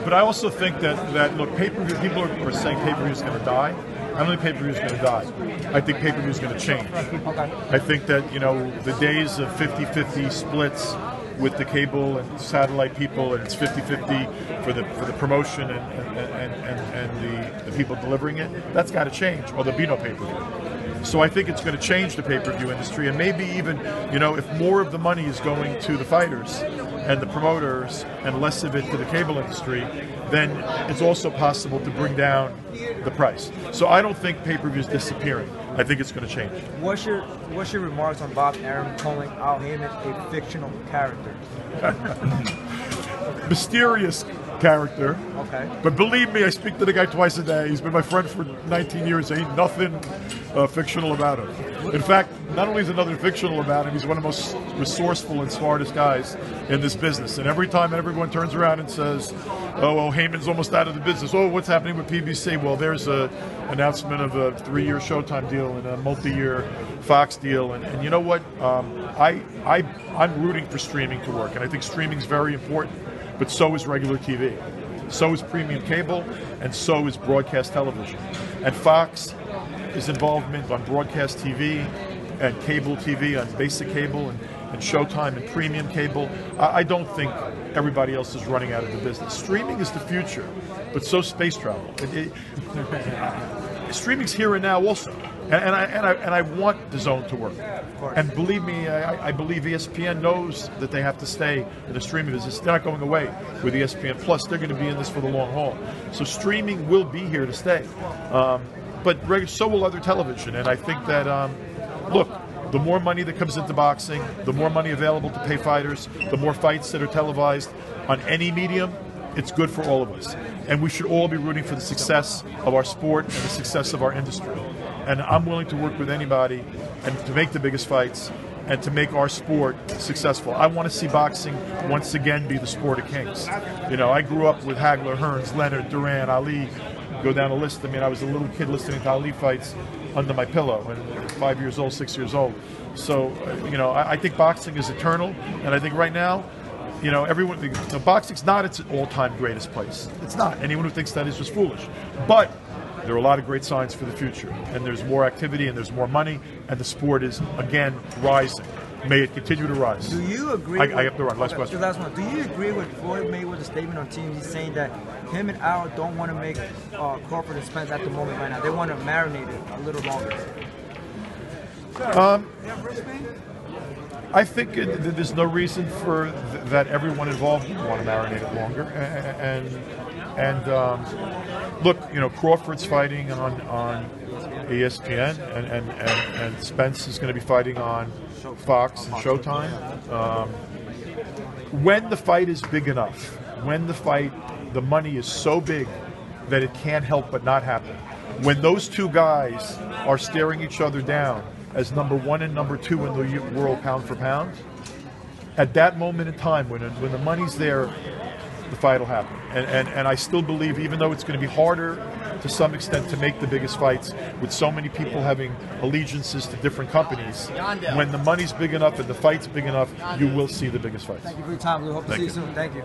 but I also think that look, pay-per-view, people are saying pay-per-view is going to die. I don't think pay-per-view is going to die. I think pay-per-view is going to change. Okay. I think that, you know, the days of 50-50 splits with the cable and satellite people, and it's 50-50 for the promotion and the people delivering it, that's got to change, or there'll be no pay-per-view. So I think it's going to change the pay-per-view industry, and maybe even, you know, if more of the money is going to the fighters and the promoters and less of it to the cable industry, then it's also possible to bring down the price. So I don't think pay-per-view is disappearing. I think it's going to change. What's your remarks on Bob Arum calling Al Haymon a fictional character? Mysterious character. Okay. But believe me, I speak to the guy twice a day. He's been my friend for 19 years. There ain't nothing fictional about him. In fact, not only is there nothing fictional about him, he's one of the most resourceful and smartest guys in this business. And every time everyone turns around and says, oh, well, Haymon's almost out of the business. Oh, what's happening with PBC? Well, there's an announcement of a 3-year Showtime deal and a multi-year Fox deal. And you know what? I'm rooting for streaming to work. And I think streaming is very important. But so is regular TV. So is premium cable, and so is broadcast television. And Fox is involvement on broadcast TV and cable TV, on basic cable and Showtime and premium cable. I don't think everybody else is running out of the business. Streaming is the future, but so space travel. Streaming's here and now also. And I want the zone to work. And believe me, I believe ESPN knows that they have to stay in the streaming business. They're not going away with ESPN Plus. They're going to be in this for the long haul. So streaming will be here to stay. But so will other television. And I think that, look, the more money that comes into boxing, the more money available to pay fighters, the more fights that are televised on any medium, it's good for all of us. And we should all be rooting for the success of our sport and the success of our industry. And I'm willing to work with anybody and to make the biggest fights and to make our sport successful. I want to see boxing once again be the sport of kings. You know, I grew up with Hagler, Hearns, Leonard, Duran, Ali. Go down the list. I mean, I was a little kid listening to Ali fights under my pillow when 5 years old, 6 years old. So, you know, I think boxing is eternal. And I think right now, you know, everyone, boxing's not its all-time greatest place. It's not. Anyone who thinks that is just foolish. But there are a lot of great signs for the future, and there's more activity, and there's more money, and the sport is, again, rising. May it continue to rise. Do you agree? I have to run. Last question. Last one. Do you agree with Floyd Mayweather's statement on TMZ saying that him and Al don't want to make Crawford and Spence at the moment right now? They want to marinate it a little longer. I think there's no reason for that everyone involved would want to marinate it longer. And look, you know, Crawford's fighting on ESPN, and Spence is going to be fighting on Fox and Showtime. When the fight is big enough, when the money is so big that it can't help but not happen, when those two guys are staring each other down as number 1 and number 2 in the world pound for pound, at that moment in time, when the money's there, the fight will happen. And I still believe, even though it's going to be harder to some extent to make the biggest fights, with so many people having allegiances to different companies, when the money's big enough and the fight's big enough, you will see the biggest fights. Thank you for your time. We hope to see you soon. Thank you.